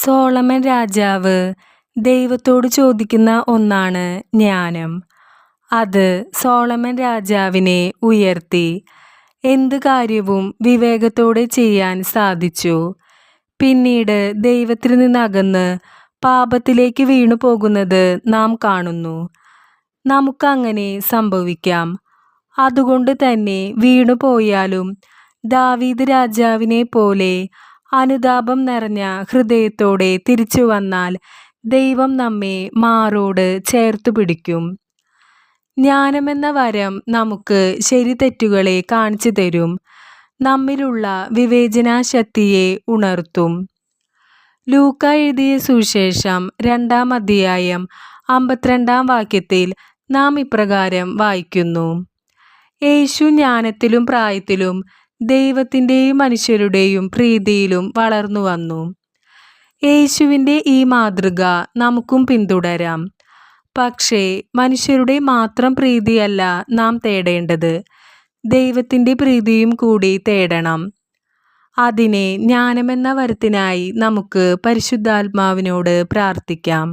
Solomon രാജാവ് ദൈവത്തോട് ചോദിക്കുന്ന ഒന്നാണ് ജ്ഞാനം. അത് സോളമൻ രാജാവിനെ ഉയർത്തി. എന്ത് കാര്യവും വിവേകത്തോടെ ചെയ്യാൻ സാധിച്ചു. പിന്നീട് ദൈവത്തിൽ നിന്നകന്ന് പാപത്തിലേക്ക് വീണു പോകുന്നത് നാം കാണുന്നു. നമുക്കങ്ങനെ സംഭവിക്കാം. അതുകൊണ്ട് തന്നെ വീണുപോയാലും ദാവീദ് രാജാവിനെ പോലെ അനുതാപം നിറഞ്ഞ ഹൃദയത്തോടെ തിരിച്ചു വന്നാൽ ദൈവം നമ്മെ മാറോട് ചേർത്തു പിടിക്കും. ജ്ഞാനമെന്ന വരം നമുക്ക് ശരി തെറ്റുകളെ കാണിച്ചു തരും. നമ്മിലുള്ള വിവേചനാശക്തിയെ ഉണർത്തും. ലൂക്ക എഴുതിയ സുവിശേഷം 2-ാം അധ്യായം 52-ാം വാക്യത്തിൽ നാം ഇപ്രകാരം വായിക്കുന്നു: യേശു ജ്ഞാനത്തിലും പ്രായത്തിലും ദൈവത്തിൻ്റെയും മനുഷ്യരുടെയും പ്രീതിയിലും വളർന്നു വന്നു. യേശുവിൻ്റെ ഈ മാതൃക നമുക്കും പിന്തുടരാം. പക്ഷേ മനുഷ്യരുടെ മാത്രം പ്രീതിയല്ല നാം തേടേണ്ടത്, ദൈവത്തിൻ്റെ പ്രീതിയും കൂടി തേടണം. അതിനെ ജ്ഞാനമെന്ന വരത്തിനായി നമുക്ക് പരിശുദ്ധാത്മാവിനോട് പ്രാർത്ഥിക്കാം.